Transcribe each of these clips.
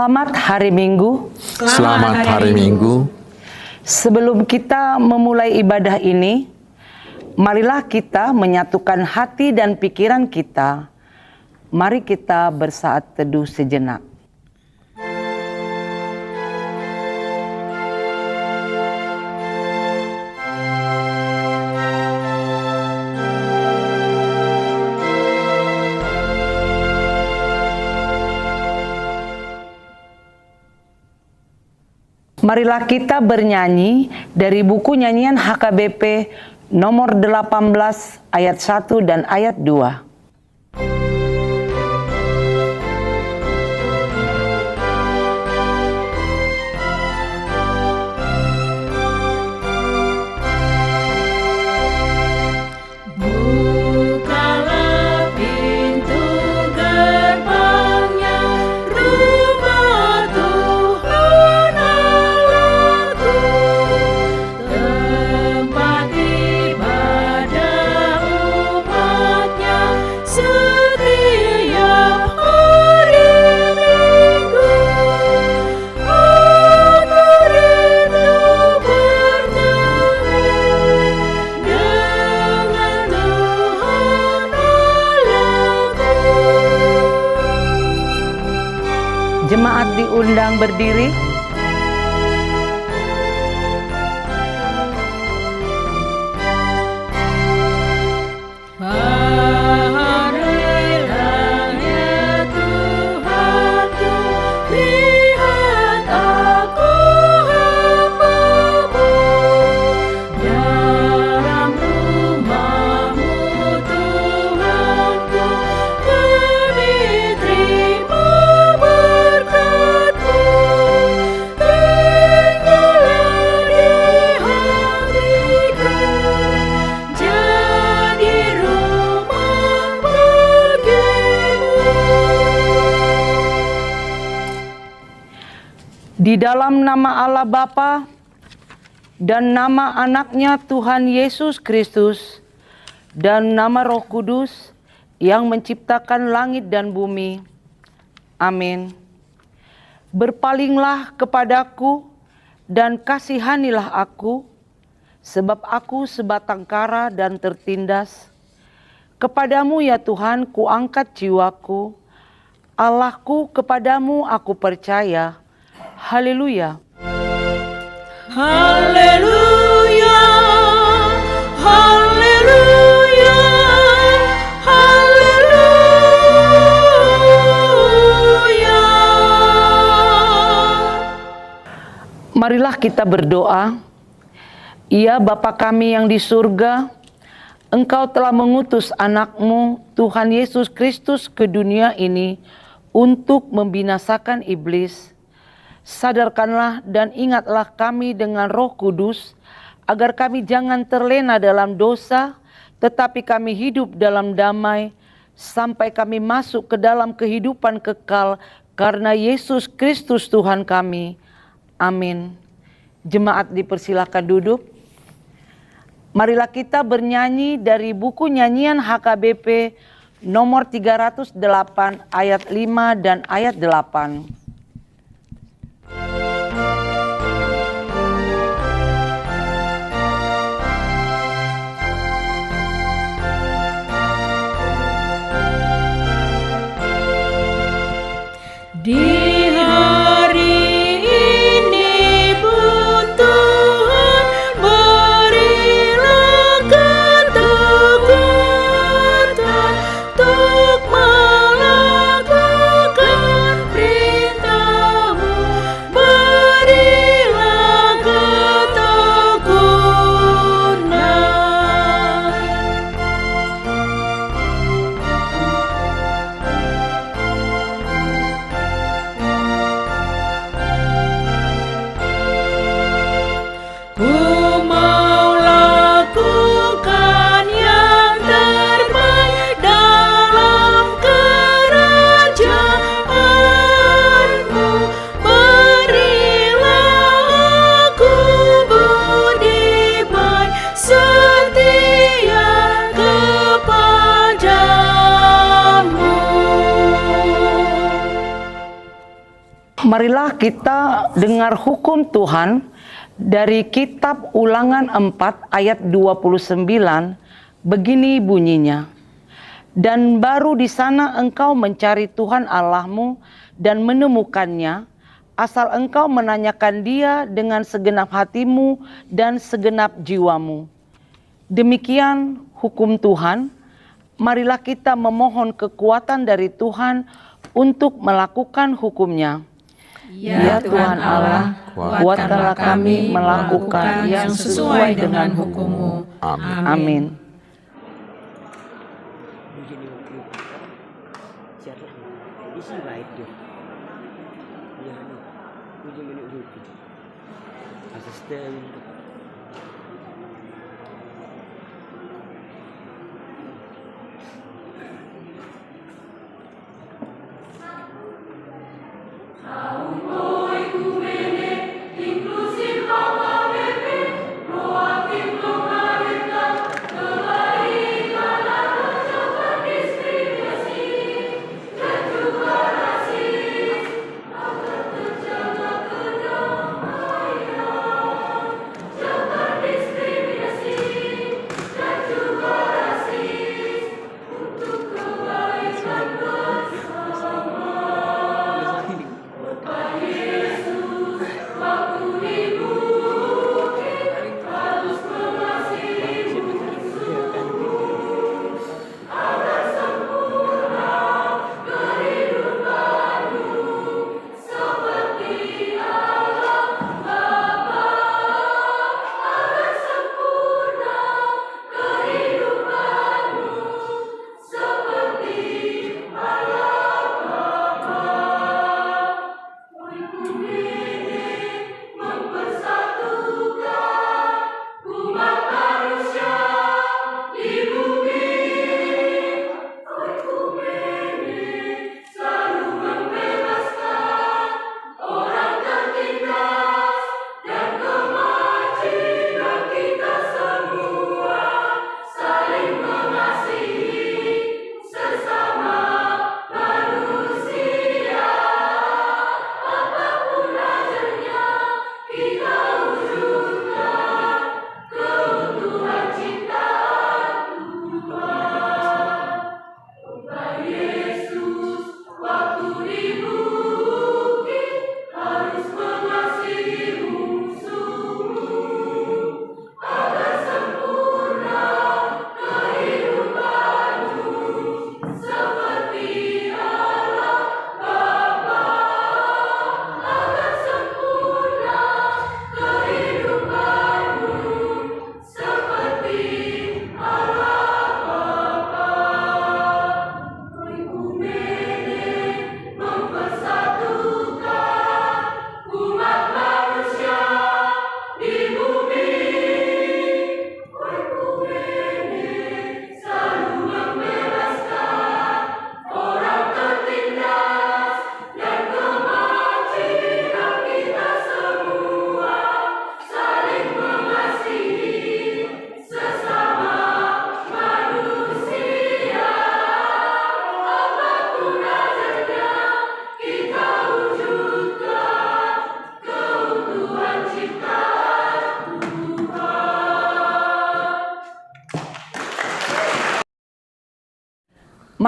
Selamat hari Minggu. Selamat hari Minggu. Sebelum kita memulai ibadah ini, marilah kita menyatukan hati dan pikiran kita. Mari kita bersaat teduh sejenak. Marilah kita bernyanyi dari buku nyanyian HKBP nomor 18 ayat 1 dan ayat 2. Jemaat diundang berdiri. Di dalam nama Allah Bapa dan nama anaknya Tuhan Yesus Kristus dan nama Roh Kudus yang menciptakan langit dan bumi. Amin. Berpalinglah kepadaku dan kasihanilah aku, sebab aku sebatang kara dan tertindas. Kepadamu ya Tuhan kuangkat jiwaku, Allahku kepadamu aku percaya. Haleluya. Haleluya. Haleluya. Haleluya. Marilah kita berdoa. Ya Bapa kami yang di surga, Engkau telah mengutus anak-Mu Tuhan Yesus Kristus ke dunia ini untuk membinasakan iblis. Sadarkanlah dan ingatlah kami dengan Roh Kudus, agar kami jangan terlena dalam dosa, tetapi kami hidup dalam damai, sampai kami masuk ke dalam kehidupan kekal, karena Yesus Kristus Tuhan kami. Amin. Jemaat dipersilakan duduk. Marilah kita bernyanyi dari buku nyanyian HKBP nomor 308 ayat 5 dan ayat 8. Di hari ini pun Tuhan berilah ketakutan untuk melakukan perintah Marilah kita dengar hukum Tuhan dari kitab Ulangan 4 ayat 29, begini bunyinya. Dan baru di sana engkau mencari Tuhan Allahmu dan menemukannya, asal engkau menanyakan Dia dengan segenap hatimu dan segenap jiwamu. Demikian hukum Tuhan. Marilah kita memohon kekuatan dari Tuhan untuk melakukan hukum-Nya. Ya Tuhan Allah, kuatkanlah kami melakukan yang sesuai dengan hukum-Mu. Amin.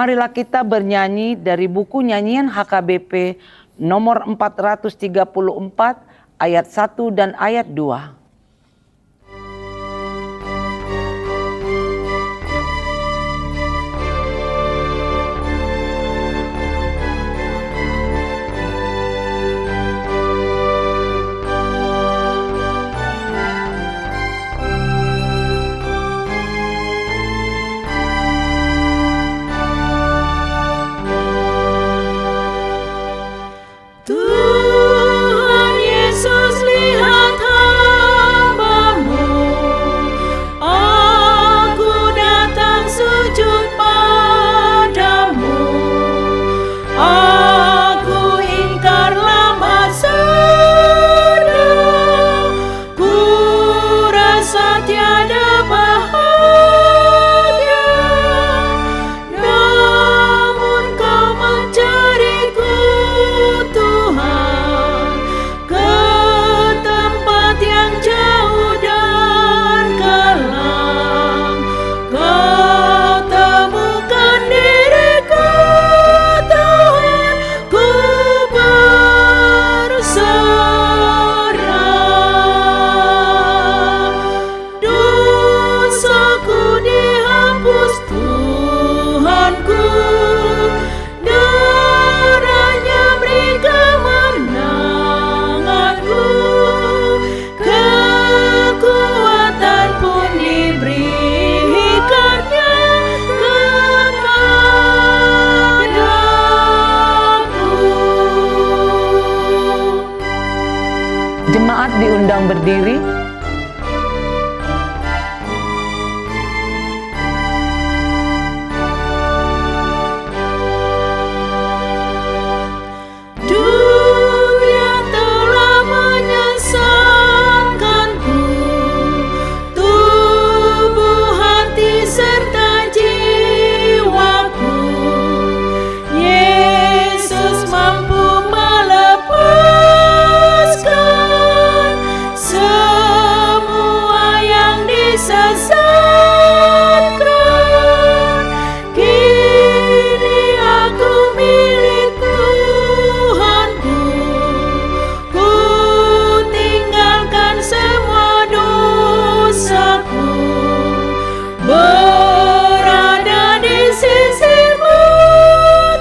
Marilah kita bernyanyi dari buku nyanyian HKBP nomor 434 ayat 1 dan ayat 2. Tuhan Yesus, lihat Jemaat diundang berdiri. Dunia telah menyesatkanku, tubuh, hati, serta jiwaku. Yesus mampu melepaskan semua yang disesatkan. Kini aku milik Tuhanku, ku tinggalkan semua dosaku, berada di sisimu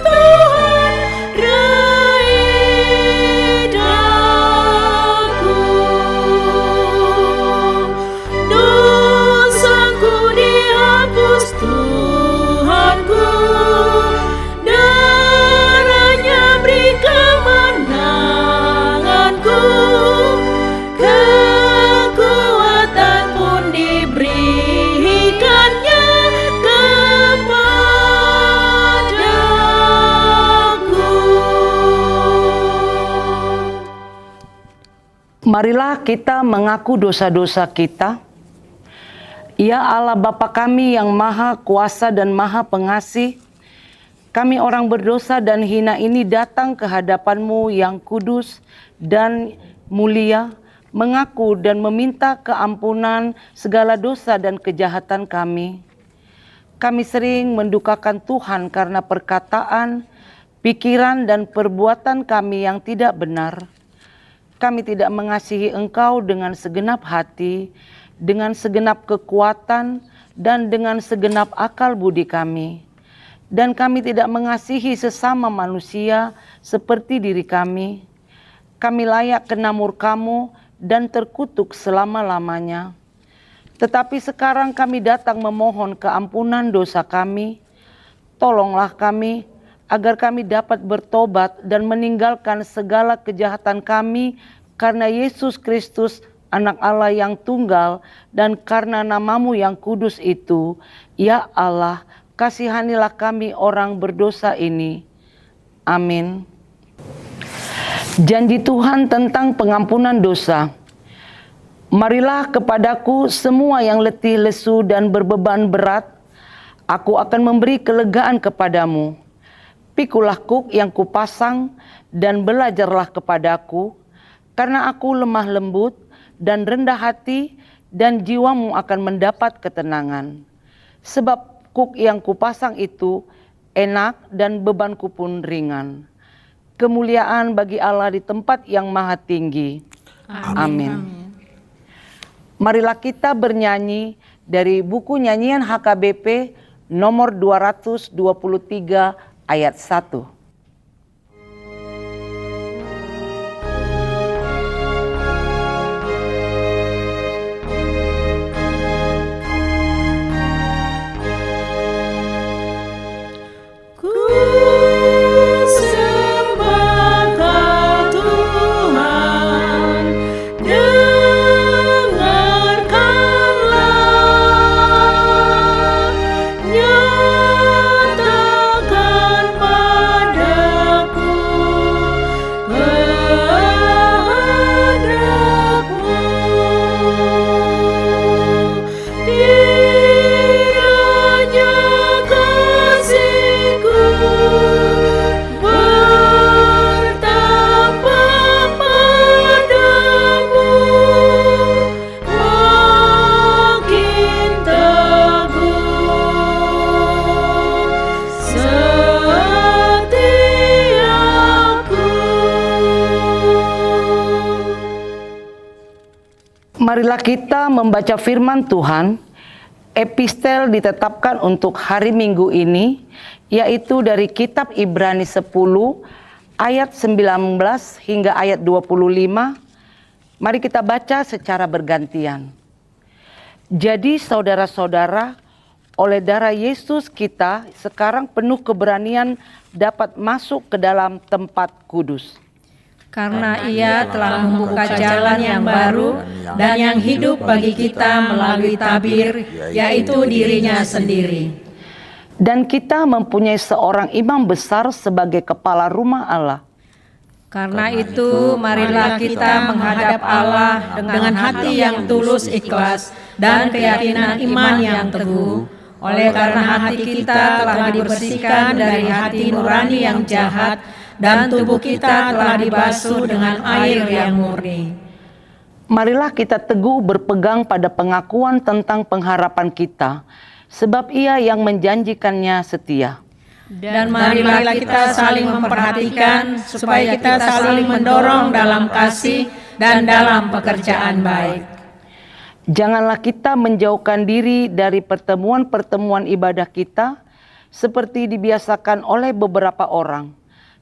Tuhan, raih daku. Dosaku dihapus Tuhanku, darahnya beri kemenanganku, kekuatan pun diberikannya kepadaku. Marilah kita mengaku dosa-dosa kita. Ya Allah Bapa kami yang Maha Kuasa dan Maha Pengasih, kami orang berdosa dan hina ini datang ke hadapan-Mu yang kudus dan mulia, mengaku dan meminta keampunan segala dosa dan kejahatan kami. Kami sering mendukakan Tuhan karena perkataan, pikiran, dan perbuatan kami yang tidak benar. Kami tidak mengasihi Engkau dengan segenap hati, dengan segenap kekuatan, dan dengan segenap akal budi kami. Dan kami tidak mengasihi sesama manusia seperti diri kami. Kami layak kena murka-Mu dan terkutuk selama-lamanya. Tetapi sekarang kami datang memohon keampunan dosa kami. Tolonglah kami agar kami dapat bertobat dan meninggalkan segala kejahatan kami karena Yesus Kristus, Anak Allah yang tunggal, dan karena nama-Mu yang kudus itu. Ya Allah, kasihanilah kami orang berdosa ini. Amin. Janji Tuhan tentang pengampunan dosa. Marilah kepadaku semua yang letih, lesu, dan berbeban berat. Aku akan memberi kelegaan kepadamu. Pikulah kuk yang kupasang dan belajarlah kepadaku, karena aku lemah lembut dan rendah hati, dan jiwamu akan mendapat ketenangan. Sebab kuk yang kupasang itu enak dan bebanku pun ringan. Kemuliaan bagi Allah di tempat yang maha tinggi. Amin. Marilah kita bernyanyi dari buku nyanyian HKBP nomor 223 ayat 1. Marilah kita membaca firman Tuhan. Epistel ditetapkan untuk hari Minggu ini, yaitu dari kitab Ibrani 10 ayat 19 hingga ayat 25. Mari kita baca secara bergantian. Jadi saudara-saudara, oleh darah Yesus kita sekarang penuh keberanian dapat masuk ke dalam tempat kudus. karena Ia telah membuka jalan yang baru dan yang hidup bagi kita melalui tabir, yaitu dirinya sendiri. Dan kita mempunyai seorang imam besar sebagai kepala rumah Allah. Karena itu, marilah kita menghadap Allah dengan hati yang tulus ikhlas dan keyakinan iman yang teguh. Oleh karena hati kita telah dibersihkan dari hati nurani yang jahat dan tubuh kita telah dibasuh dengan air yang murni. Marilah kita teguh berpegang pada pengakuan tentang pengharapan kita, sebab Ia yang menjanjikannya setia. Dan marilah kita saling memperhatikan supaya kita saling mendorong dalam kasih dan dalam pekerjaan baik. Janganlah kita menjauhkan diri dari pertemuan-pertemuan ibadah kita seperti dibiasakan oleh beberapa orang.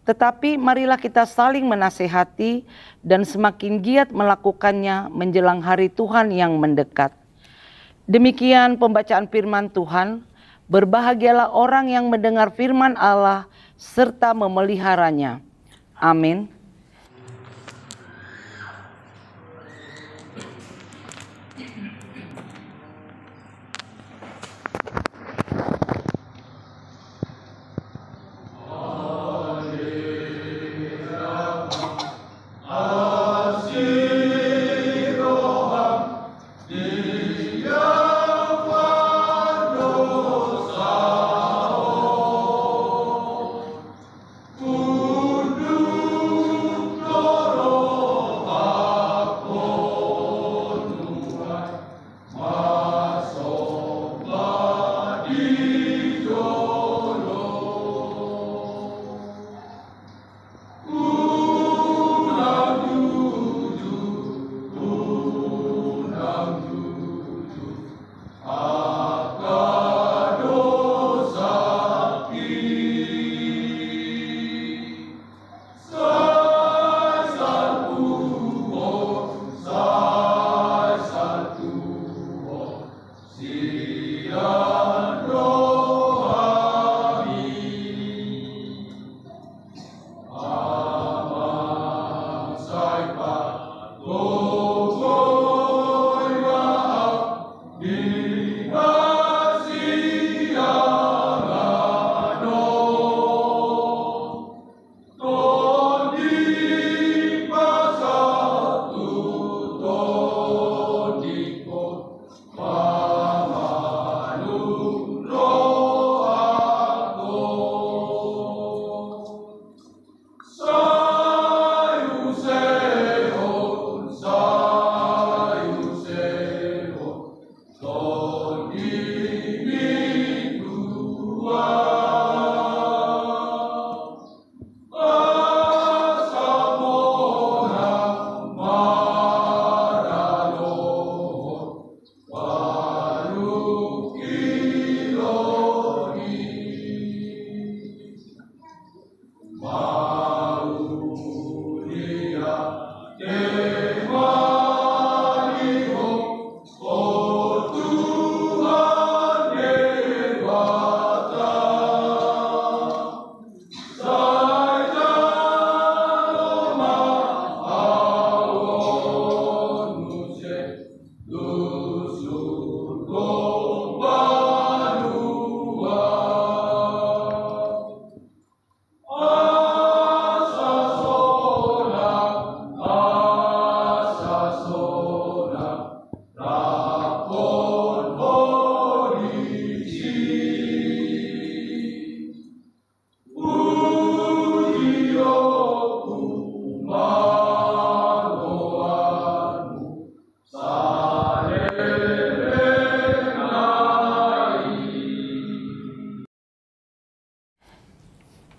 Tetapi marilah kita saling menasehati dan semakin giat melakukannya menjelang hari Tuhan yang mendekat. Demikian pembacaan firman Tuhan. Berbahagialah orang yang mendengar firman Allah serta memeliharanya. Amin.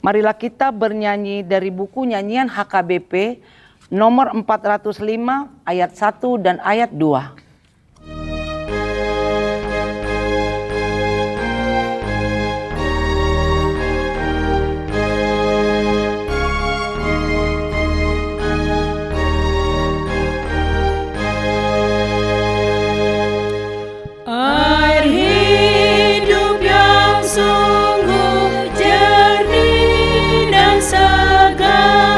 Marilah kita bernyanyi dari buku nyanyian HKBP nomor 405 ayat 1 dan ayat 2. Segar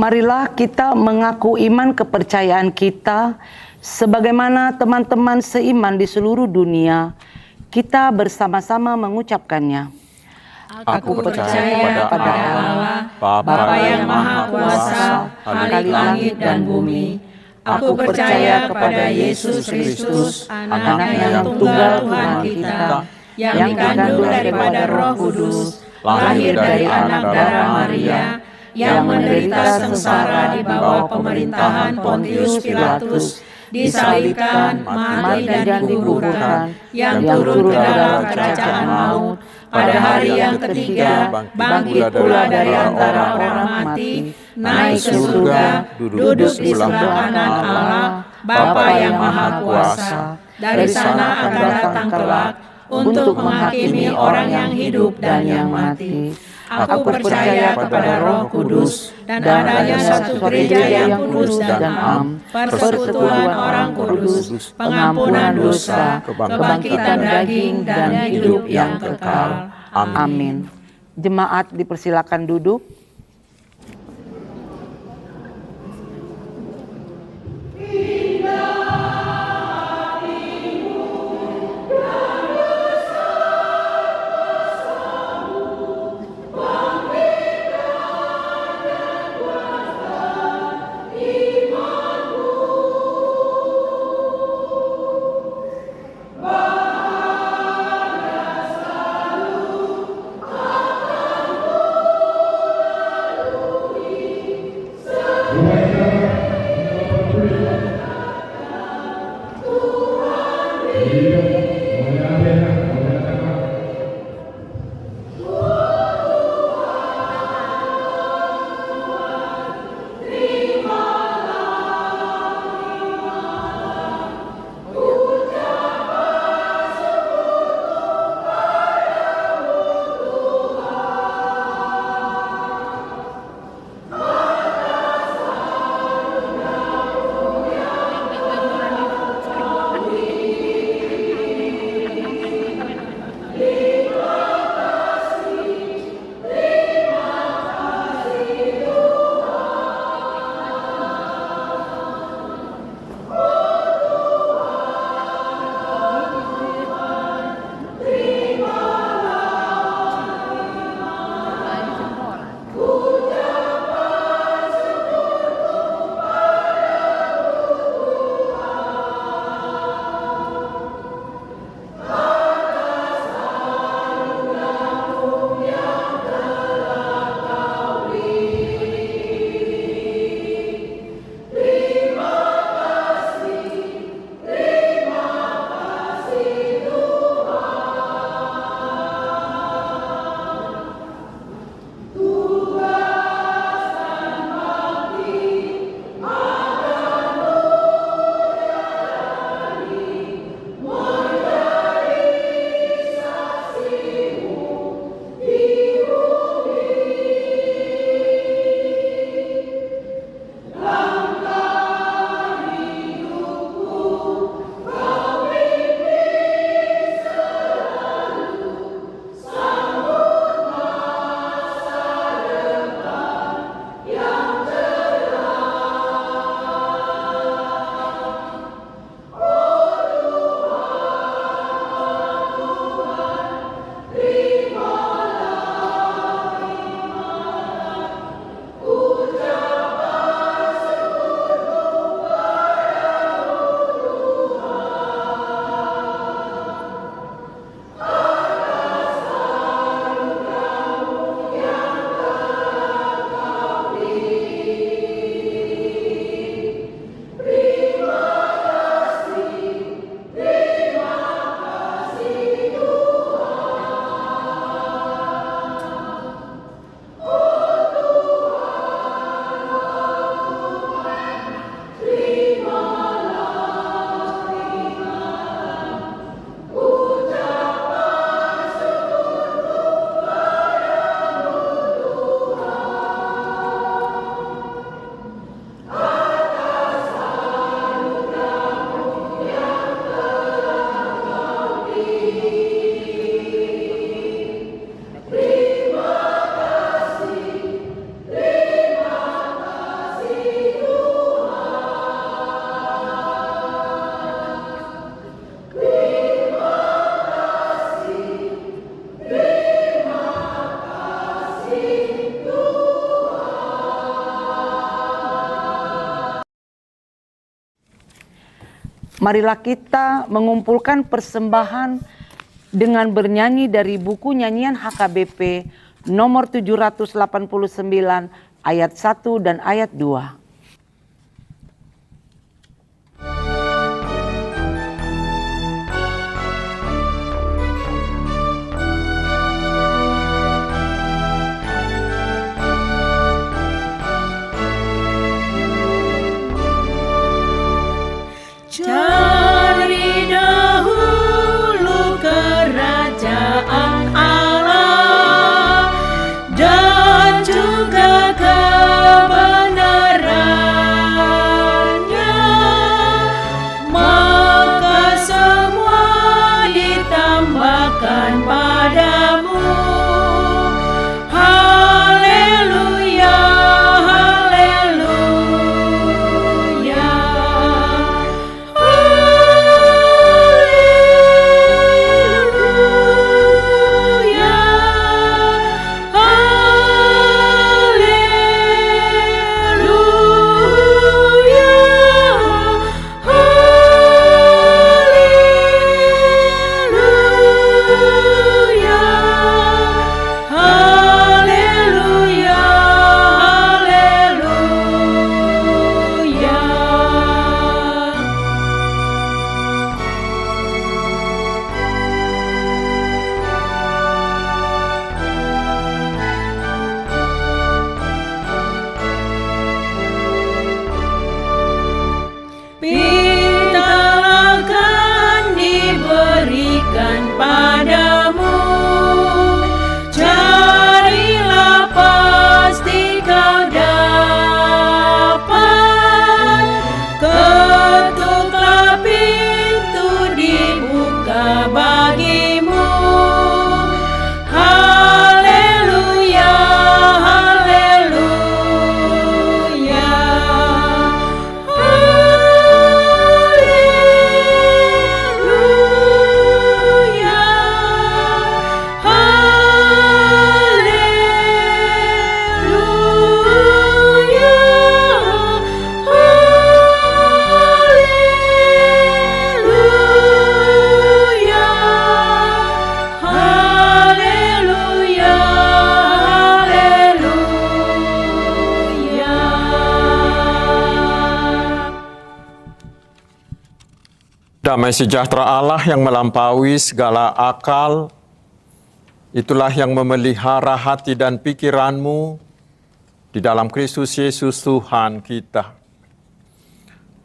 marilah kita mengaku iman kepercayaan kita sebagaimana teman-teman seiman di seluruh dunia. Kita bersama-sama mengucapkannya. Aku percaya pada Allah, Bapa yang Maha Kuasa, Khalik langit dan bumi. Aku percaya kepada Yesus Kristus, Anaknya yang tunggal Tuhan kita, yang dikandung daripada Roh Kudus, lahir dari anak darah Maria, yang menderita sengsara di bawah pemerintahan Pontius Pilatus, disalibkan, mati dan dikuburkan, yang turun ke dalam kerajaan maut, pada hari yang ketiga bangkit pula dari antara orang mati, naik ke surga, duduk di sebelah kanan Allah, Bapa yang Maha Kuasa. Dari sana akan datang kelak untuk menghakimi orang yang hidup dan yang mati. Aku percaya kepada Roh Kudus dan adanya satu gereja yang kudus dan am, persekutuan orang kudus, pengampunan dosa, kebangkitan daging dan hidup yang kekal. Amin. Jemaat dipersilakan duduk. Marilah kita mengumpulkan persembahan dengan bernyanyi dari buku nyanyian HKBP nomor 789 ayat 1 dan ayat 2. Cari dahulu kerajaan Allah dan juga kebenarannya, maka semua ditambahkan padamu. Haleluya, haleluya. Bintang akan diberikan padamu, carilah pasti kau dapat, ketuklah pintu dibuka bagimu. Haleluya, haleluya. Damai sejahtera Allah yang melampaui segala akal, itulah yang memelihara hati dan pikiranmu di dalam Kristus Yesus Tuhan kita.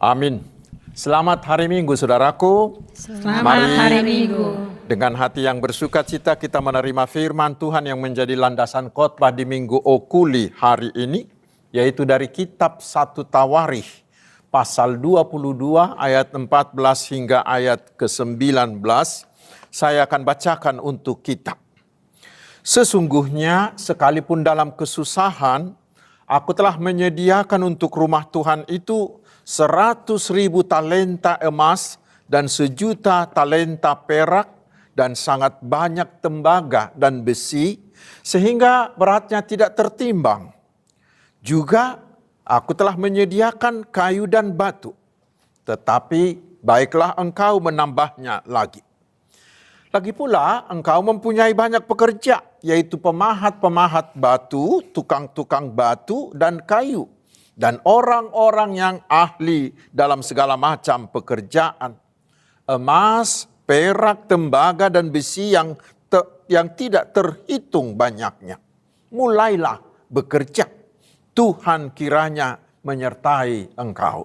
Amin. Selamat hari Minggu, saudaraku. Selamat hari Minggu. Dengan hati yang bersukacita kita menerima firman Tuhan yang menjadi landasan khotbah di Minggu Okuli hari ini, yaitu dari kitab 1 Tawarikh pasal 22 ayat 14 hingga ayat ke-19. Saya akan bacakan untuk kita. Sesungguhnya sekalipun dalam kesusahan, aku telah menyediakan untuk rumah Tuhan itu 100.000 talenta emas dan 1.000.000 talenta perak dan sangat banyak tembaga dan besi, sehingga beratnya tidak tertimbang. Juga aku telah menyediakan kayu dan batu, tetapi baiklah engkau menambahnya lagi. Lagi pula engkau mempunyai banyak pekerja, yaitu pemahat-pemahat batu, tukang-tukang batu dan kayu, dan orang-orang yang ahli dalam segala macam pekerjaan. Emas, perak, tembaga dan besi yang tidak terhitung banyaknya. Mulailah bekerja. Tuhan kiranya menyertai engkau.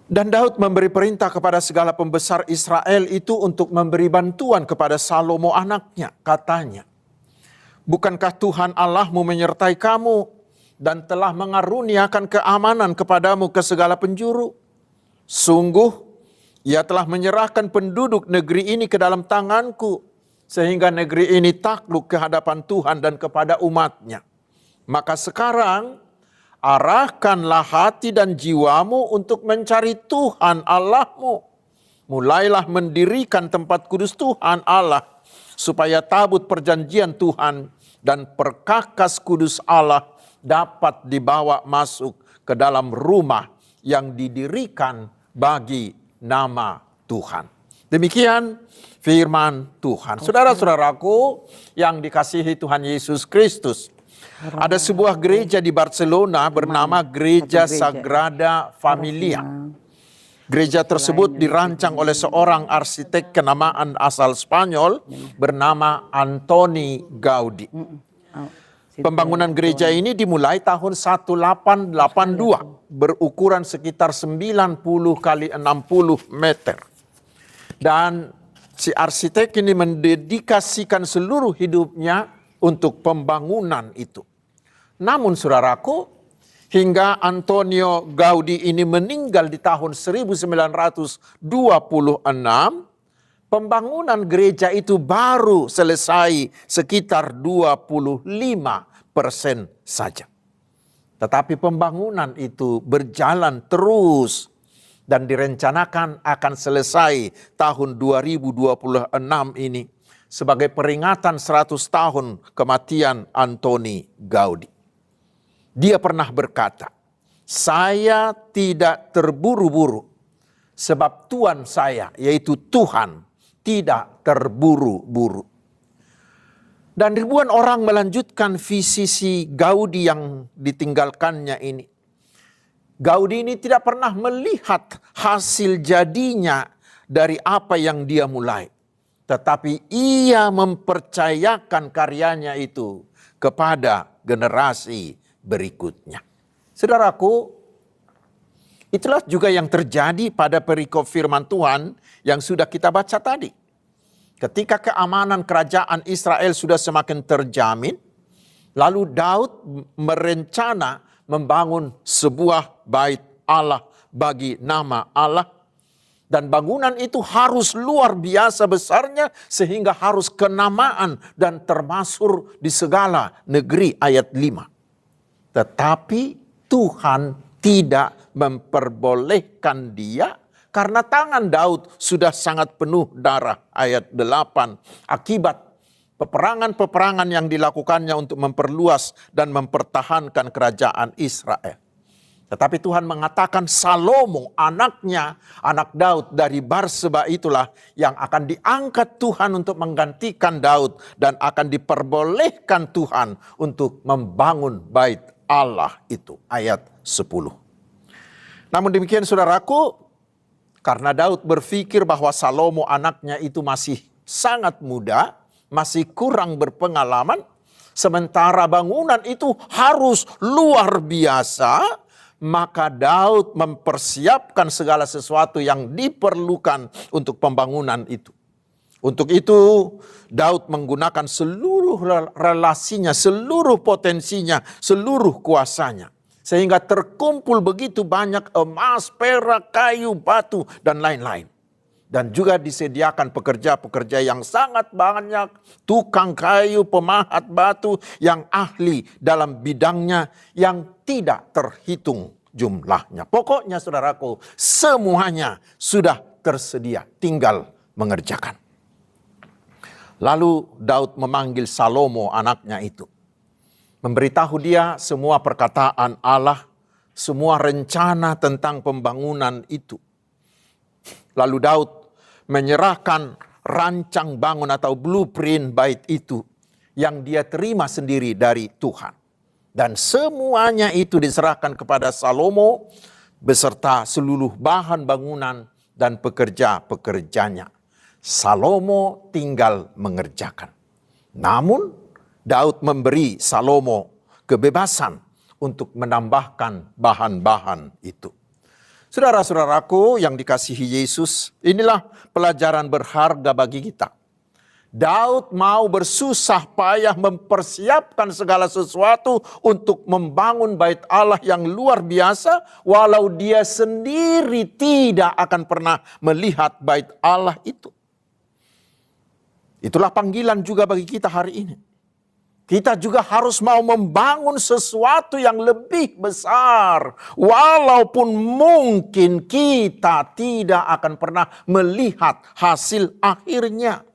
Dan Daud memberi perintah kepada segala pembesar Israel itu untuk memberi bantuan kepada Salomo anaknya. Katanya, bukankah Tuhan Allahmu menyertai kamu dan telah mengaruniakan keamanan kepadamu ke segala penjuru? Sungguh, Ia telah menyerahkan penduduk negeri ini ke dalam tanganku, sehingga negeri ini takluk ke hadapan Tuhan dan kepada umat-Nya. Maka sekarang arahkanlah hati dan jiwamu untuk mencari Tuhan Allahmu. Mulailah mendirikan tempat kudus Tuhan Allah, supaya tabut perjanjian Tuhan dan perkakas kudus Allah dapat dibawa masuk ke dalam rumah yang didirikan bagi nama Tuhan. Demikian firman Tuhan. Saudara-saudaraku yang dikasihi Tuhan Yesus Kristus. Ada sebuah gereja di Barcelona bernama Gereja Sagrada Familia. Gereja tersebut dirancang oleh seorang arsitek kenamaan asal Spanyol bernama Antoni Gaudi. Pembangunan gereja ini dimulai tahun 1882, berukuran sekitar 90 kali 60 meter. Dan si arsitek ini mendedikasikan seluruh hidupnya untuk pembangunan itu. Namun saudaraku, hingga Antonio Gaudi ini meninggal di tahun 1926, pembangunan gereja itu baru selesai sekitar 25% saja. Tetapi pembangunan itu berjalan terus dan direncanakan akan selesai tahun 2026 ini sebagai peringatan 100 tahun kematian Antoni Gaudi. Dia pernah berkata, "Saya tidak terburu-buru sebab Tuhan saya, yaitu Tuhan, tidak terburu-buru." Dan ribuan orang melanjutkan visi si Gaudi yang ditinggalkannya ini. Gaudi ini tidak pernah melihat hasil jadinya dari apa yang dia mulai. Tetapi ia mempercayakan karyanya itu kepada generasi berikutnya. Saudaraku, itulah juga yang terjadi pada perikop firman Tuhan yang sudah kita baca tadi. Ketika keamanan kerajaan Israel sudah semakin terjamin, lalu Daud merencana membangun sebuah bait Allah bagi nama Allah. Dan bangunan itu harus luar biasa besarnya sehingga harus kenamaan dan termasyhur di segala negeri, ayat 5. Tetapi Tuhan tidak memperbolehkan dia karena tangan Daud sudah sangat penuh darah, ayat 8. Akibat peperangan-peperangan yang dilakukannya untuk memperluas dan mempertahankan kerajaan Israel. Tetapi Tuhan mengatakan Salomo, anaknya, anak Daud dari Barseba itulah yang akan diangkat Tuhan untuk menggantikan Daud dan akan diperbolehkan Tuhan untuk membangun bait Allah itu, ayat 10. Namun demikian saudaraku, karena Daud berpikir bahwa Salomo anaknya itu masih sangat muda, masih kurang berpengalaman, sementara bangunan itu harus luar biasa, maka Daud mempersiapkan segala sesuatu yang diperlukan untuk pembangunan itu. Untuk itu Daud menggunakan seluruh relasinya, seluruh potensinya, seluruh kuasanya. Sehingga terkumpul begitu banyak emas, perak, kayu, batu, dan lain-lain. Dan juga disediakan pekerja-pekerja yang sangat banyak, tukang kayu, pemahat batu yang ahli dalam bidangnya yang tidak terhitung jumlahnya. Pokoknya saudaraku, semuanya sudah tersedia, tinggal mengerjakan. Lalu Daud memanggil Salomo anaknya itu. Memberitahu dia semua perkataan Allah, semua rencana tentang pembangunan itu. Lalu Daud menyerahkan rancang bangun atau blueprint bait itu yang dia terima sendiri dari Tuhan. Dan semuanya itu diserahkan kepada Salomo beserta seluruh bahan bangunan dan pekerja-pekerjanya. Salomo tinggal mengerjakan. Namun Daud memberi Salomo kebebasan untuk menambahkan bahan-bahan itu. Saudara-saudaraku yang dikasihi Yesus, inilah pelajaran berharga bagi kita. Daud mau bersusah payah mempersiapkan segala sesuatu untuk membangun bait Allah yang luar biasa, walau dia sendiri tidak akan pernah melihat bait Allah itu. Itulah panggilan juga bagi kita hari ini. Kita juga harus mau membangun sesuatu yang lebih besar. Walaupun mungkin kita tidak akan pernah melihat hasil akhirnya.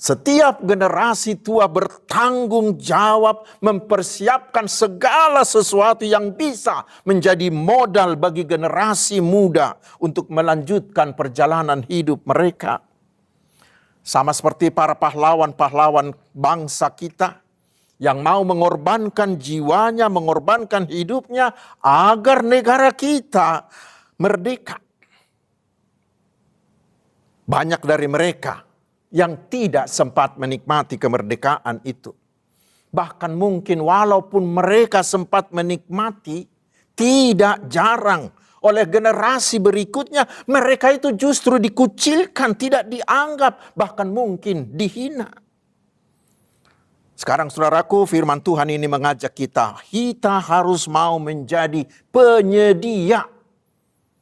Setiap generasi tua bertanggung jawab mempersiapkan segala sesuatu yang bisa menjadi modal bagi generasi muda untuk melanjutkan perjalanan hidup mereka. Sama seperti para pahlawan-pahlawan bangsa kita yang mau mengorbankan jiwanya, mengorbankan hidupnya agar negara kita merdeka. Banyak dari mereka yang tidak sempat menikmati kemerdekaan itu. Bahkan mungkin walaupun mereka sempat menikmati, tidak jarang oleh generasi berikutnya mereka itu justru dikucilkan, tidak dianggap, bahkan mungkin dihina. Sekarang saudaraku, firman Tuhan ini mengajak kita harus mau menjadi penyedia.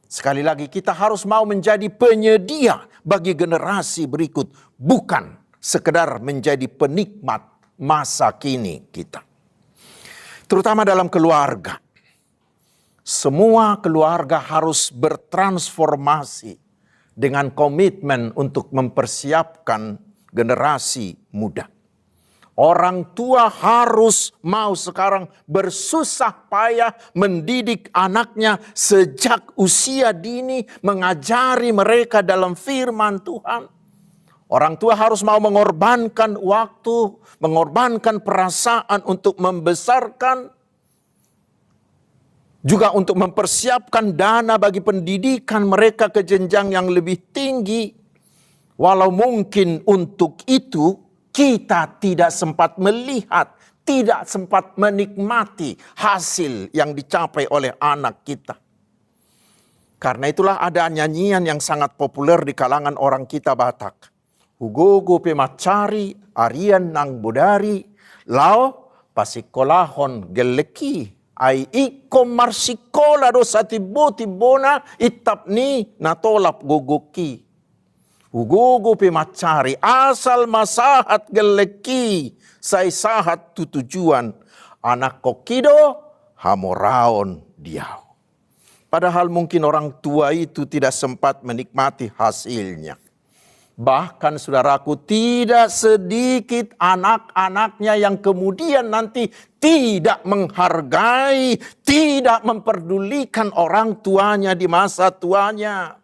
Sekali lagi, kita harus mau menjadi penyedia bagi generasi berikut, bukan sekedar menjadi penikmat masa kini kita. Terutama dalam keluarga. Semua keluarga harus bertransformasi dengan komitmen untuk mempersiapkan generasi muda. Orang tua harus mau sekarang bersusah payah mendidik anaknya sejak usia dini, mengajari mereka dalam firman Tuhan. Orang tua harus mau mengorbankan waktu, mengorbankan perasaan untuk membesarkan, juga untuk mempersiapkan dana bagi pendidikan mereka ke jenjang yang lebih tinggi. Walau mungkin untuk itu kita tidak sempat melihat, tidak sempat menikmati hasil yang dicapai oleh anak kita. Karena itulah ada nyanyian yang sangat populer di kalangan orang kita Batak. Hugogo pemacari, arian nang bodari, lao pasikolahon geleki, ai iko marsikola dosa tibo-tibona itapni natolap gogoki. Hugogo pemacari, asal masahat geleki, say sahat tutujuan, anak kokido hamoraon diau. Padahal mungkin orang tua itu tidak sempat menikmati hasilnya. Bahkan saudaraku, tidak sedikit anak-anaknya yang kemudian nanti tidak menghargai, tidak memperdulikan orang tuanya di masa tuanya.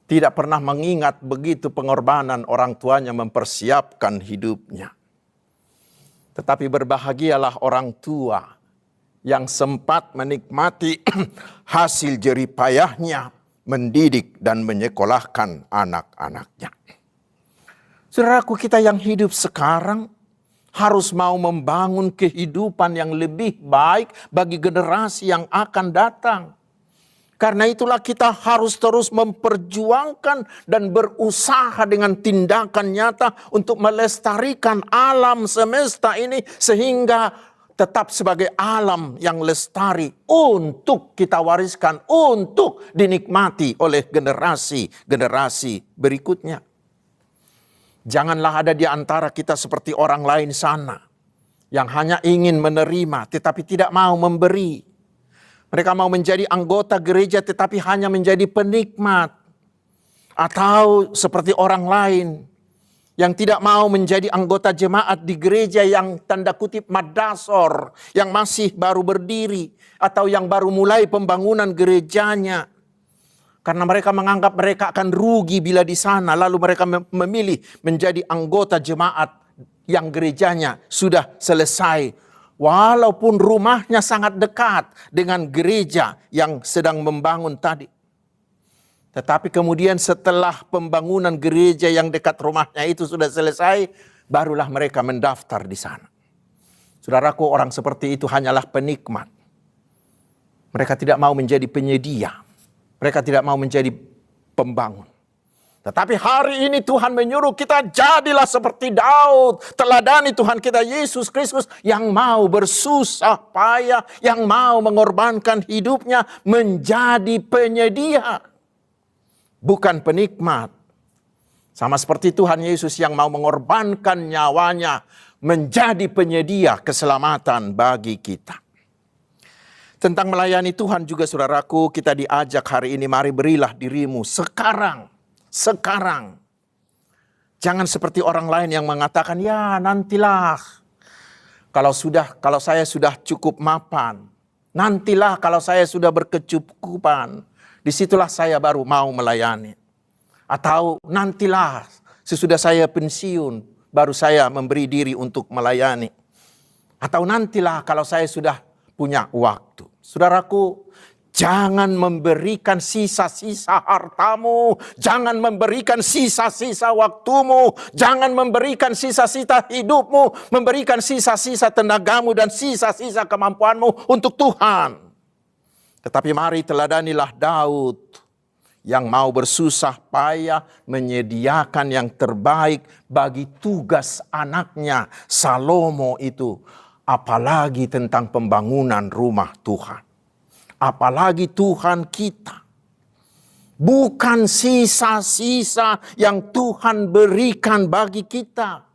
Tidak pernah mengingat begitu pengorbanan orang tuanya mempersiapkan hidupnya. Tetapi berbahagialah orang tua yang sempat menikmati hasil jerih payahnya mendidik dan menyekolahkan anak-anaknya. Saudaraku, kita yang hidup sekarang harus mau membangun kehidupan yang lebih baik bagi generasi yang akan datang. Karena itulah kita harus terus memperjuangkan dan berusaha dengan tindakan nyata untuk melestarikan alam semesta ini sehingga tetap sebagai alam yang lestari untuk kita wariskan, untuk dinikmati oleh generasi-generasi berikutnya. Janganlah ada di antara kita seperti orang lain sana yang hanya ingin menerima tetapi tidak mau memberi. Mereka mau menjadi anggota gereja tetapi hanya menjadi penikmat. Atau seperti orang lain yang tidak mau menjadi anggota jemaat di gereja yang tanda kutip madasor, yang masih baru berdiri atau yang baru mulai pembangunan gerejanya. Karena mereka menganggap mereka akan rugi bila di sana, lalu mereka memilih menjadi anggota jemaat yang gerejanya sudah selesai. Walaupun rumahnya sangat dekat dengan gereja yang sedang membangun tadi. Tetapi kemudian setelah pembangunan gereja yang dekat rumahnya itu sudah selesai, barulah mereka mendaftar di sana. Saudaraku, orang seperti itu hanyalah penikmat. Mereka tidak mau menjadi penyedia. Mereka tidak mau menjadi pembangun. Tetapi hari ini Tuhan menyuruh kita jadilah seperti Daud. Teladani Tuhan kita Yesus Kristus yang mau bersusah payah, yang mau mengorbankan hidupnya menjadi penyedia. Bukan penikmat. Sama seperti Tuhan Yesus yang mau mengorbankan nyawanya menjadi penyedia keselamatan bagi kita. Tentang melayani Tuhan juga saudaraku, kita diajak hari ini, mari berilah dirimu sekarang. Jangan seperti orang lain yang mengatakan, ya nantilah. Kalau saya sudah cukup mapan. Nantilah kalau saya sudah berkecukupan. Disitulah saya baru mau melayani. Atau nantilah sesudah saya pensiun, baru saya memberi diri untuk melayani. Atau nantilah kalau saya sudah punya waktu. Saudaraku, jangan memberikan sisa-sisa hartamu. Jangan memberikan sisa-sisa waktumu. Jangan memberikan sisa-sisa hidupmu. Memberikan sisa-sisa tenagamu dan sisa-sisa kemampuanmu untuk Tuhan. Tetapi mari teladanilah Daud yang mau bersusah payah menyediakan yang terbaik bagi tugas anaknya Salomo itu. Apalagi tentang pembangunan rumah Tuhan. Apalagi Tuhan kita. Bukan sisa-sisa yang Tuhan berikan bagi kita.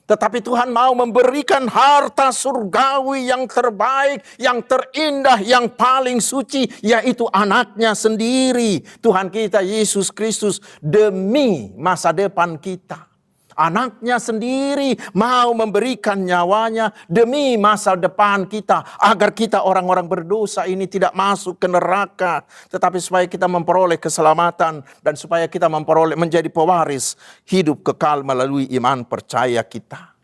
Tetapi Tuhan mau memberikan harta surgawi yang terbaik, yang terindah, yang paling suci, yaitu anaknya sendiri. Tuhan kita Yesus Kristus demi masa depan kita. Anaknya sendiri mau memberikan nyawanya demi masa depan kita. Agar kita orang-orang berdosa ini tidak masuk ke neraka. Tetapi supaya kita memperoleh keselamatan. Dan supaya kita memperoleh menjadi pewaris hidup kekal melalui iman percaya kita.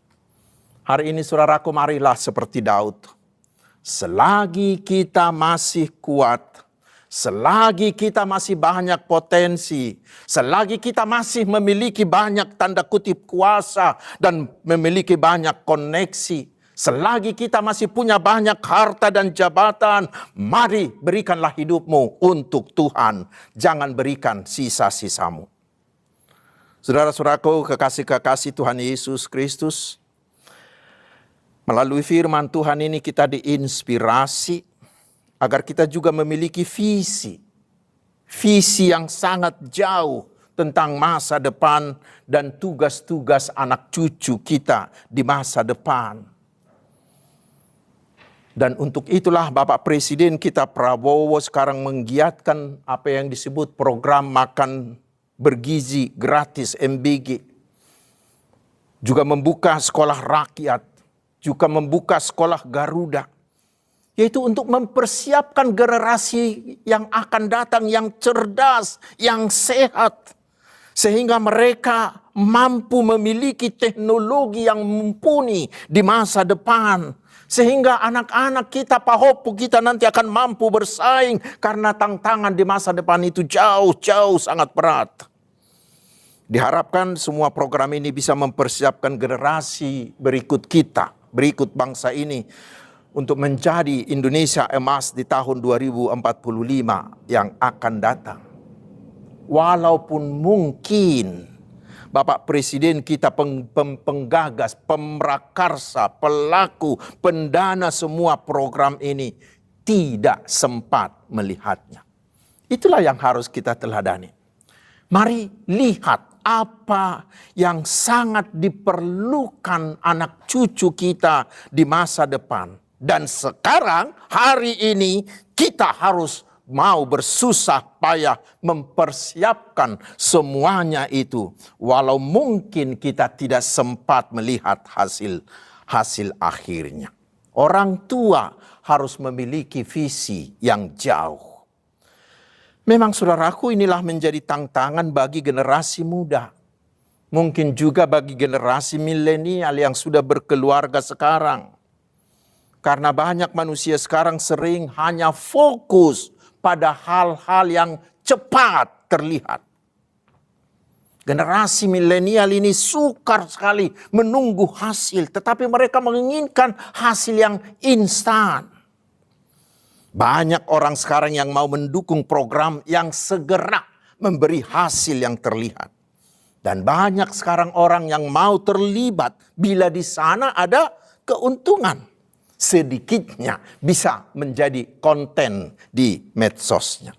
Hari ini saudaraku, marilah seperti Daud. Selagi kita masih kuat. Selagi kita masih banyak potensi, selagi kita masih memiliki banyak tanda kutip kuasa dan memiliki banyak koneksi, selagi kita masih punya banyak harta dan jabatan, mari berikanlah hidupmu untuk Tuhan. Jangan berikan sisa-sisamu. Saudara-saudaraku, kekasih-kekasih Tuhan Yesus Kristus, melalui firman Tuhan ini kita diinspirasi agar kita juga memiliki visi yang sangat jauh tentang masa depan dan tugas-tugas anak cucu kita di masa depan. Dan untuk itulah Bapak Presiden kita Prabowo sekarang menggiatkan apa yang disebut program makan bergizi gratis MBG. Juga membuka sekolah rakyat, juga membuka sekolah Garuda. Yaitu untuk mempersiapkan generasi yang akan datang yang cerdas, yang sehat. Sehingga mereka mampu memiliki teknologi yang mumpuni di masa depan. Sehingga anak-anak kita, pahopu kita nanti akan mampu bersaing. Karena tantangan di masa depan itu jauh-jauh sangat berat. Diharapkan semua program ini bisa mempersiapkan generasi berikut kita, berikut bangsa ini. Untuk menjadi Indonesia emas di tahun 2045 yang akan datang. Walaupun mungkin Bapak Presiden kita penggagas, pemrakarsa, pelaku, pendana semua program ini tidak sempat melihatnya. Itulah yang harus kita teladani. Mari lihat apa yang sangat diperlukan anak cucu kita di masa depan. Dan sekarang hari ini kita harus mau bersusah payah mempersiapkan semuanya itu. Walau mungkin kita tidak sempat melihat hasil akhirnya. Orang tua harus memiliki visi yang jauh. Memang saudaraku, inilah menjadi tantangan bagi generasi muda. Mungkin juga bagi generasi milenial yang sudah berkeluarga sekarang. Karena banyak manusia sekarang sering hanya fokus pada hal-hal yang cepat terlihat. Generasi milenial ini sukar sekali menunggu hasil. Tetapi mereka menginginkan hasil yang instan. Banyak orang sekarang yang mau mendukung program yang segera memberi hasil yang terlihat. Dan banyak sekarang orang yang mau terlibat bila di sana ada keuntungan. Sedikitnya bisa menjadi konten di medsosnya.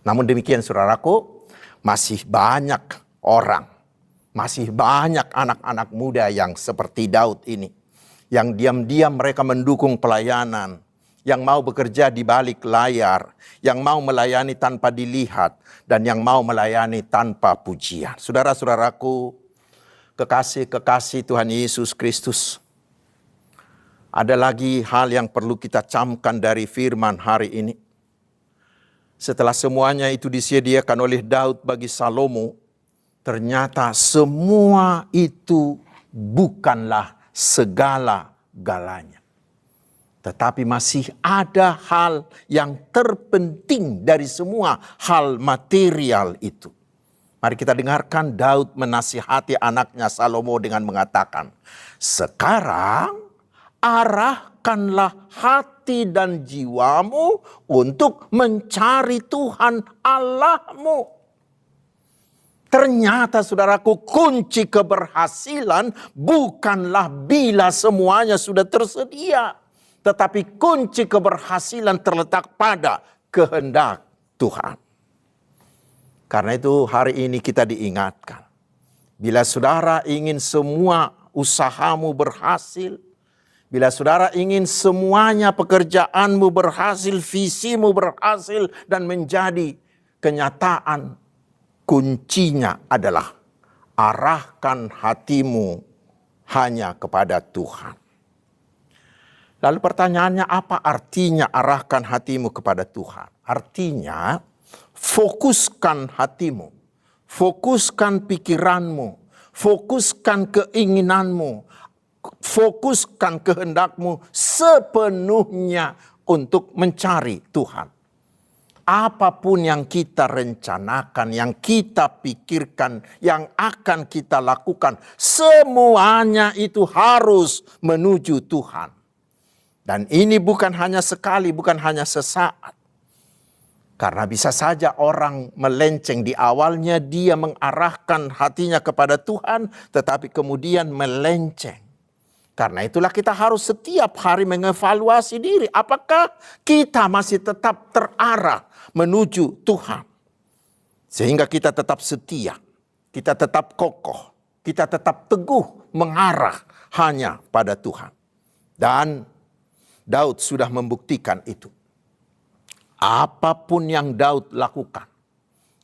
Namun demikian saudaraku, masih banyak orang, masih banyak anak-anak muda yang seperti Daud ini. Yang diam-diam mereka mendukung pelayanan, yang mau bekerja di balik layar, yang mau melayani tanpa dilihat, dan yang mau melayani tanpa pujian. Saudara-saudaraku, Kekasih-kekasih Tuhan Yesus Kristus, ada lagi hal yang perlu kita camkan dari firman hari ini. Setelah semuanya itu disediakan oleh Daud bagi Salomo, ternyata semua itu bukanlah segala-galanya. Tetapi masih ada hal yang terpenting dari semua hal material itu. Mari kita dengarkan Daud menasihati anaknya Salomo dengan mengatakan, sekarang arahkanlah hati dan jiwamu untuk mencari Tuhan Allahmu. Ternyata saudaraku, kunci keberhasilan bukanlah bila semuanya sudah tersedia. Tetapi kunci keberhasilan terletak pada kehendak Tuhan. Karena itu hari ini kita diingatkan. Bila saudara ingin semua usahamu berhasil, bila saudara ingin semuanya pekerjaanmu berhasil, visimu berhasil dan menjadi kenyataan, kuncinya adalah arahkan hatimu hanya kepada Tuhan. Lalu pertanyaannya, apa artinya arahkan hatimu kepada Tuhan? Artinya, fokuskan hatimu, fokuskan pikiranmu, fokuskan keinginanmu, fokuskan kehendakmu sepenuhnya untuk mencari Tuhan. Apapun yang kita rencanakan, yang kita pikirkan, yang akan kita lakukan, semuanya itu harus menuju Tuhan. Dan ini bukan hanya sekali, bukan hanya sesaat. Karena bisa saja orang melenceng, di awalnya dia mengarahkan hatinya kepada Tuhan, tetapi kemudian melenceng. Karena itulah kita harus setiap hari mengevaluasi diri. Apakah kita masih tetap terarah menuju Tuhan? Sehingga kita tetap setia, kita tetap kokoh, kita tetap teguh mengarah hanya pada Tuhan. Dan Daud sudah membuktikan itu. Apapun yang Daud lakukan,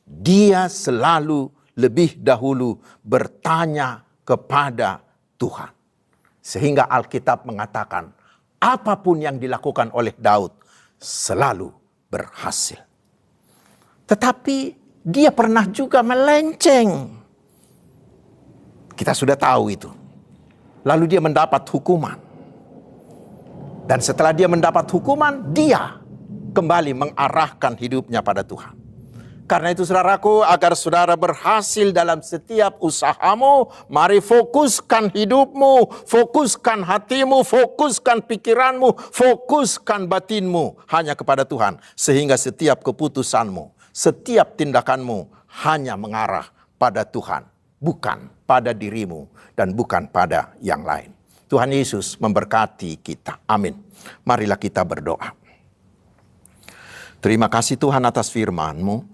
dia selalu lebih dahulu bertanya kepada Tuhan. Sehingga Alkitab mengatakan, apapun yang dilakukan oleh Daud selalu berhasil. Tetapi dia pernah juga melenceng. Kita sudah tahu itu. Lalu dia mendapat hukuman. Dan setelah dia mendapat hukuman, dia kembali mengarahkan hidupnya pada Tuhan. Karena itu saudaraku, agar saudara berhasil dalam setiap usahamu, mari fokuskan hidupmu, fokuskan hatimu, fokuskan pikiranmu, fokuskan batinmu hanya kepada Tuhan. Sehingga setiap keputusanmu, setiap tindakanmu hanya mengarah pada Tuhan, bukan pada dirimu dan bukan pada yang lain. Tuhan Yesus memberkati kita. Amin. Marilah kita berdoa. Terima kasih Tuhan atas firman-Mu.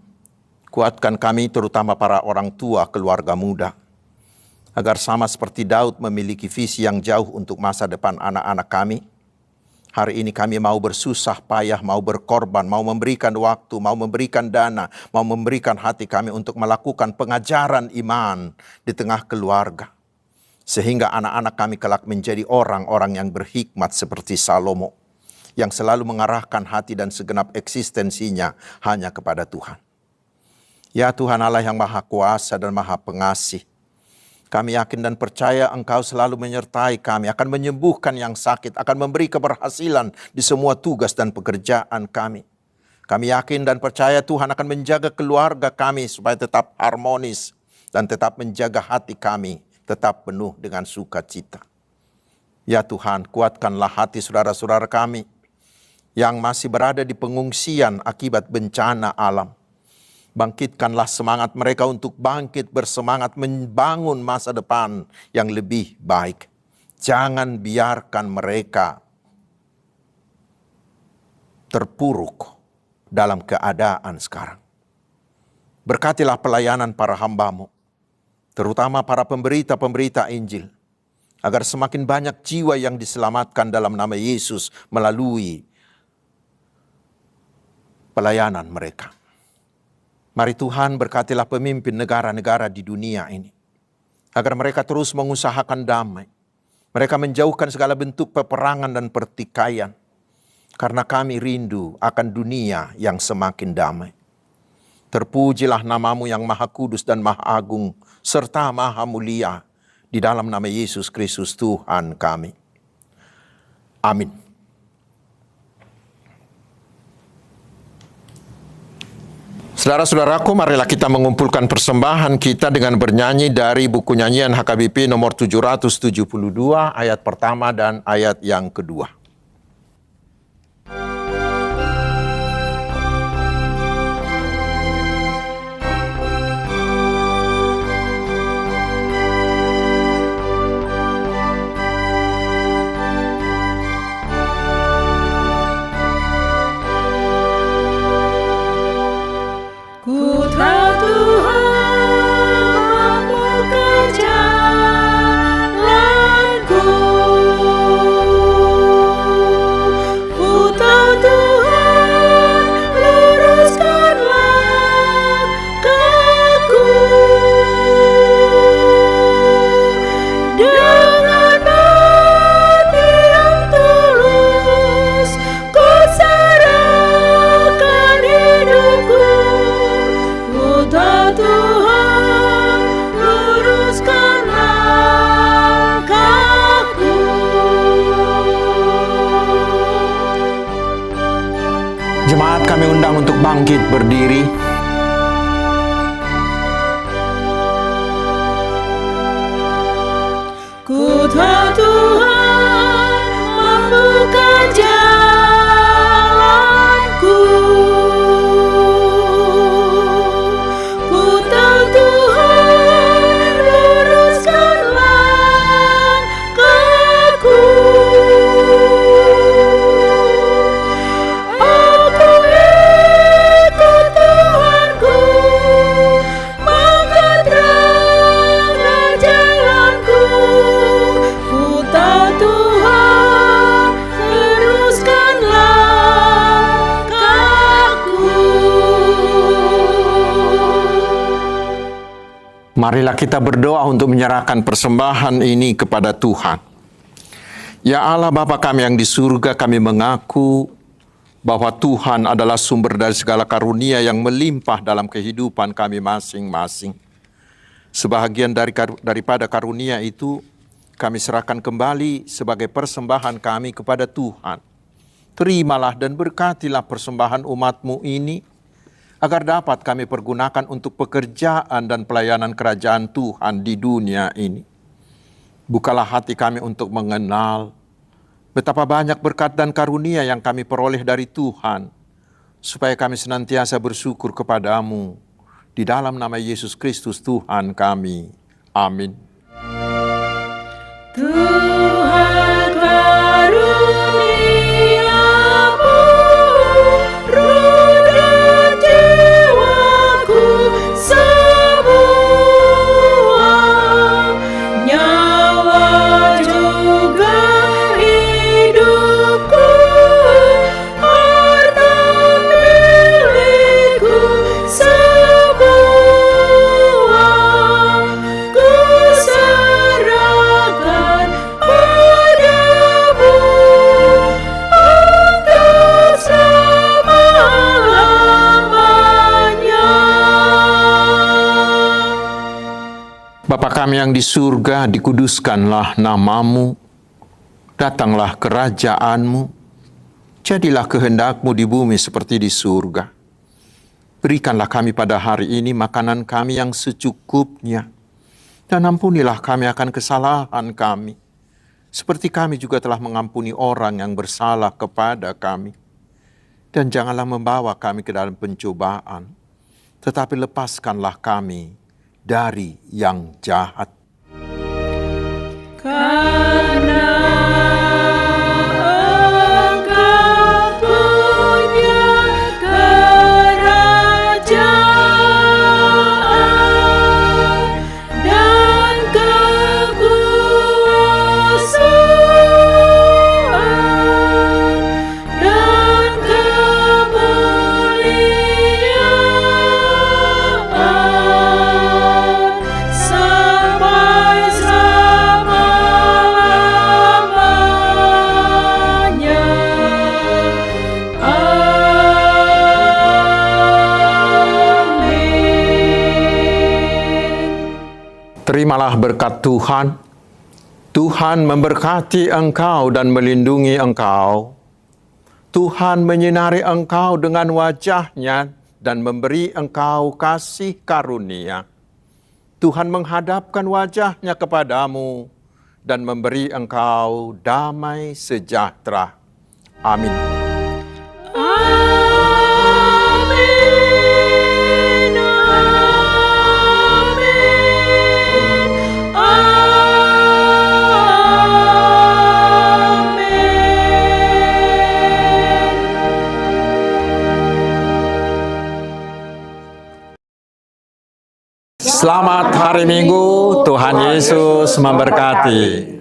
Kuatkan kami terutama para orang tua, keluarga muda. Agar sama seperti Daud memiliki visi yang jauh untuk masa depan anak-anak kami. Hari ini kami mau bersusah payah, mau berkorban, mau memberikan waktu, mau memberikan dana, mau memberikan hati kami untuk melakukan pengajaran iman di tengah keluarga. Sehingga anak-anak kami kelak menjadi orang-orang yang berhikmat seperti Salomo, yang selalu mengarahkan hati dan segenap eksistensinya hanya kepada Tuhan. Ya Tuhan Allah yang Maha Kuasa dan Maha Pengasih, kami yakin dan percaya Engkau selalu menyertai kami, akan menyembuhkan yang sakit, akan memberi keberhasilan di semua tugas dan pekerjaan kami. Kami yakin dan percaya Tuhan akan menjaga keluarga kami supaya tetap harmonis dan tetap menjaga hati kami tetap penuh dengan sukacita. Ya Tuhan, kuatkanlah hati saudara-saudara kami yang masih berada di pengungsian akibat bencana alam. Bangkitkanlah semangat mereka untuk bangkit bersemangat membangun masa depan yang lebih baik. Jangan biarkan mereka terpuruk dalam keadaan sekarang. Berkatilah pelayanan para hamba-Mu, terutama para pemberita-pemberita Injil, agar semakin banyak jiwa yang diselamatkan dalam nama Yesus melalui pelayanan mereka. Mari Tuhan berkatilah pemimpin negara-negara di dunia ini. agar mereka terus mengusahakan damai. Mereka menjauhkan segala bentuk peperangan dan pertikaian, karena kami rindu akan dunia yang semakin damai. Terpujilah nama-Mu yang Maha Kudus dan Maha Agung, serta Maha Mulia, di dalam nama Yesus Kristus Tuhan kami. Amin. Saudara-saudaraku, marilah kita mengumpulkan persembahan kita dengan bernyanyi dari buku nyanyian HKBP nomor 772 ayat pertama dan ayat yang kedua. Jemaat kami undang untuk bangkit berdiri. Ku tahu Tuhan membuka jalanku. Ku tahu Tuhan luruskan langkahku. Aku ikut Tuhanku, maka teranglah jalanku. Ku tahu Tuhan teruskan langkahku. Marilah kita berdoa untuk menyerahkan persembahan ini kepada Tuhan. Ya Allah Bapa kami yang di surga, kami mengaku bahwa Tuhan adalah sumber dari segala karunia yang melimpah dalam kehidupan kami masing-masing. Sebahagian daripada karunia itu kami serahkan kembali sebagai persembahan kami kepada Tuhan. Terimalah dan berkatilah persembahan umat-Mu ini, agar dapat kami pergunakan untuk pekerjaan dan pelayanan kerajaan Tuhan di dunia ini. Bukalah hati kami untuk mengenal betapa banyak berkat dan karunia yang kami peroleh dari Tuhan, supaya kami senantiasa bersyukur kepadamu. Di dalam nama Yesus Kristus Tuhan kami. Amin. Tuhan karuniamu, roh dan jiwaku semua, nyawa juga hidupku, harta milikku semua, ku serahkan padamu untuk selama-lamanya. Bapa kami yang di surga, dikuduskanlah nama-Mu, datanglah kerajaan-Mu, jadilah kehendak-Mu di bumi seperti di surga. Berikanlah kami pada hari ini makanan kami yang secukupnya, dan ampunilah kami akan kesalahan kami, seperti kami juga telah mengampuni orang yang bersalah kepada kami. Dan janganlah membawa kami ke dalam pencobaan, tetapi lepaskanlah kami dari yang jahat. Karena Engkau punya kerajaan dan kekuasaan dan kemuliaan sampai Inilah berkat Tuhan. Tuhan memberkati engkau dan melindungi engkau. Tuhan menyinari engkau dengan wajah-Nya dan memberi engkau kasih karunia. Tuhan menghadapkan wajah-Nya kepadamu dan memberi engkau damai sejahtera. Amin. Amin. Amin. Selamat hari Minggu, Tuhan Yesus memberkati.